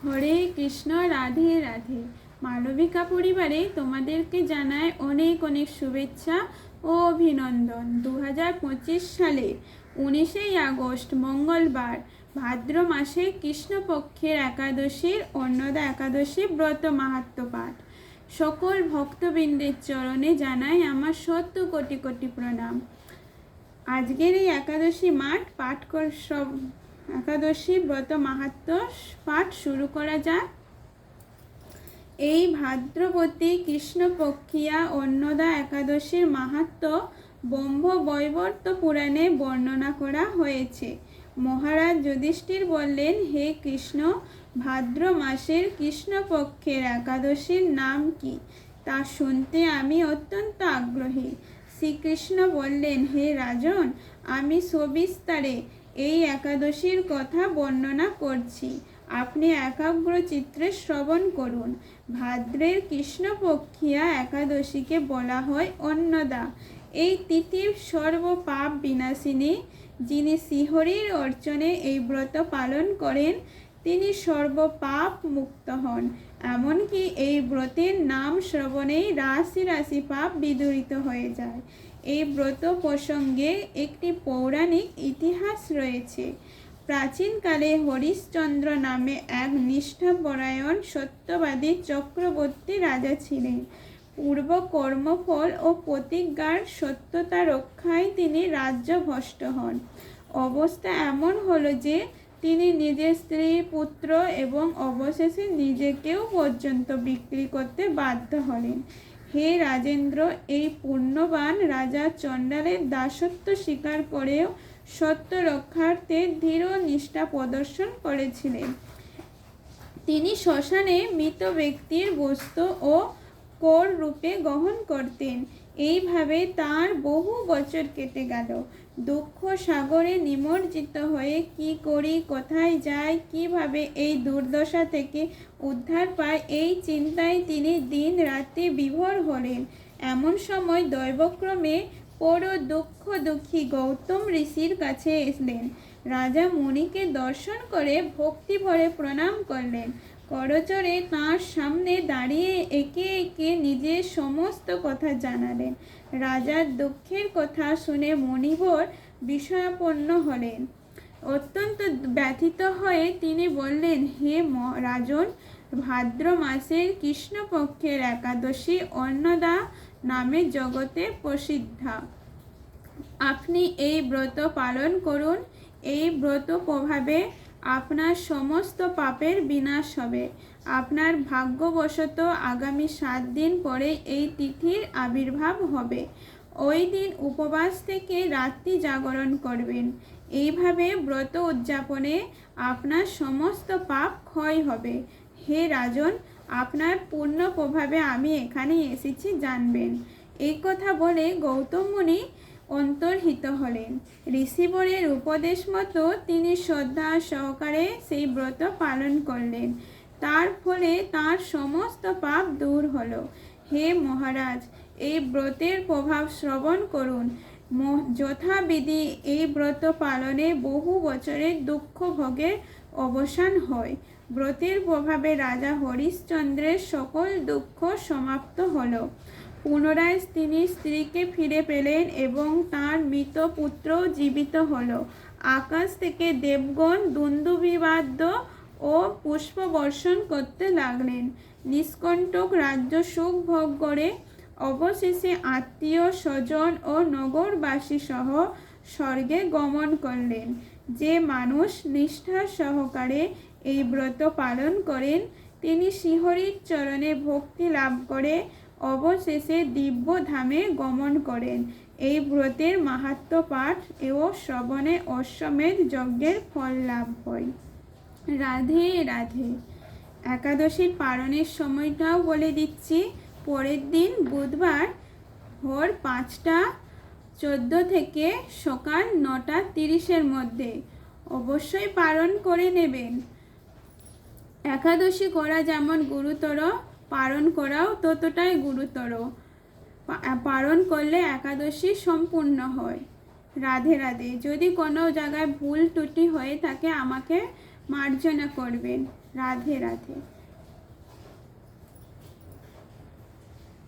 হরে কৃষ্ণ, রাধে রাধে। মালবিকা পরিবারে তোমাদেরকে জানায় অনেক অনেক শুভেচ্ছা ও অভিনন্দন। 2025 সালে 19 আগস্ট মঙ্গলবার ভাদ্র মাসে কৃষ্ণপক্ষের একাদশীর অন্নদা একাদশী ব্রত মাহাত্ম্য পাঠ। সকল ভক্তবৃন্দের চরণে জানাই আমার শত কোটি কোটি প্রণাম। আজকের এই একাদশী একাদশী ব্রত মাহাত্ম্য পাঠ শুরু করা যাক। এই ভাদ্রবতী কৃষ্ণপক্ষিয়া অন্নদা একাদশীর মাহাত্ম্য ব্রহ্ম বৈবর্ত পুরাণে বর্ণনা করা হয়েছে। মহারাজ যুধিষ্ঠির বললেন, হে কৃষ্ণ, ভাদ্র মাসের কৃষ্ণপক্ষের একাদশীর নাম কি তা শুনতে আমি অত্যন্ত আগ্রহী। শ্রীকৃষ্ণ বললেন, হে রাজন, আমি সবিস্তারে এই একাদশীর কথা বর্ণনা করছি, আপনি একাগ্র চিত্রে শ্রবণ করুন। ভাদ্রের কৃষ্ণপক্ষিয়া একাদশীকে বলা হয় অন্নদা। এই তিথির সর্বপাপ বিনাশিনী। যিনি শ্রীহরির অর্চনে এই ব্রত পালন করেন তিনি সর্বপাপ মুক্ত হন। এমনকি এই ব্রতের নাম শ্রবণেই রাশি রাশি পাপ বিদূরিত হয়ে যায়। এই ব্রত প্রসঙ্গে একটি পৌরাণিক ইতিহাস রয়েছে। প্রাচীনকালে হরিশ্চন্দ্র নামে এক নিষ্ঠাপরায়ণ সত্যবাদী চক্রবর্তী রাজা ছিলেন। পূর্ব কর্মফল ও প্রতিজ্ঞার সত্যতা রক্ষায় তিনি রাজ্যভ্রষ্ট হন। অবস্থা এমন হলো যে তিনি নিজের স্ত্রী, পুত্র এবং অবশেষে নিজেকেও পর্যন্ত বিক্রি করতে বাধ্য হলেন। হে রাজেন্দ্র, এই পুণ্যবান রাজা চণ্ডালের দাসত্ব স্বীকার করেও সত্য রক্ষার্থে দৃঢ় নিষ্ঠা প্রদর্শন করেছিলেন। তিনি শ্মশানে মৃত ব্যক্তির বস্তু ও কর রূপে গ্রহণ করতেন। এইভাবে তার বহু বছর কেটে গেল। দুঃখ সাগরে নিমজ্জিত হয়ে কি করি, কোথায় যাই, কিভাবে এই দুর্দশা থেকে উদ্ধার পায়, এই চিন্তায় তিনি দিন রাতে বিভোর হলেন। এমন সময় দৈবক্রমে বড় দুঃখী গৌতম ঋষির কাছে এলেন। রাজা মুনিকে দর্শন করে ভক্তি ভরে প্রণাম করলেন। করজোড়ে তাঁর সামনে দাঁড়িয়ে একে একে নিজের সমস্ত কথা জানালেন। রাজার দুঃখের কথা শুনে মুনিবর বিষয়াপন্ন হলেন। অত্যন্ত ব্যথিত হয়ে তিনি বললেন, হে রাজন, ভাদ্র মাসের কৃষ্ণপক্ষের একাদশী অন্নদা নামে জগতে প্রসিদ্ধা। আপনি এই ব্রত পালন করুন। এই ব্রত প্রভাবে আপনার সমস্ত পাপের বিনাশ হবে। আপনার ভাগ্যবশত আগামী 7 দিন পরে এই তিথির আবির্ভাব হবে। ওই দিন উপবাস থেকে রাত্রি জাগরণ করবেন। এইভাবে ব্রত উদযাপনে আপনার সমস্ত পাপ ক্ষয় হবে। হে রাজন, আপনার পূর্ণ প্রভাবে আমি এখানে এসেছি জানবেন। এই কথা বলে গৌতম মুনি অন্তর্হিত হলেন। ঋষিবরের উপদেশ মতো তিনি শ্রদ্ধা সহকারে সেই ব্রত পালন করলেন। তার ফলে তার সমস্ত পাপ দূর হলো। হে মহারাজ, এই ব্রতের প্রভাব শ্রবণ করুন। যথাবিধি এই ব্রত পালনে বহু বছরের দুঃখ ভোগের অবসান হয়। ব্রতের প্রভাবে রাজা হরিশ্চন্দ্রের সকল দুঃখ সমাপ্ত হলো। পুনরায় তিনি স্ত্রীকে ফিরে পেলেন এবং তার মৃত পুত্রও জীবিত হলো। আকাশ থেকে দেবগণ দুন্দুভিবাদ্য ও পুষ্প বর্ষণ করতে লাগলেন। নিষ্কণ্টক রাজ্য সুখ ভোগ করে অবশেষে আত্মীয় স্বজন ও নগরবাসী সহ স্বর্গে গমন করলেন। যে মানুষ নিষ্ঠা সহকারে এই ব্রত পালন করেন তিনি শ্রীহরির চরণে ভক্তি লাভ করে অবশেষে দিব্য ধামে গমন করেন। এই ব্রতের মাহাত্ম্য পাঠ ও শ্রবণে অশ্বমেধ যজ্ঞের ফল লাভ হয়। রাধে রাধে। একাদশীর পালনের সময়টাও বলে দিচ্ছি। পরের দিন বুধবার ভোর 5টা 14 থেকে সকাল 9টা 30-এর মধ্যে অবশ্যই পালন করে নেবেন। একাদশী করা যেমন গুরুতর, পালন করাও ততটাই গুরুতর। পালন করলে একাদশী সম্পূর্ণ হয়। রাধে রাধে। যদি কোনো জায়গায় ভুল ত্রুটি হয়ে থাকে আমাকে মার্জনা করবেন। রাধে রাধে।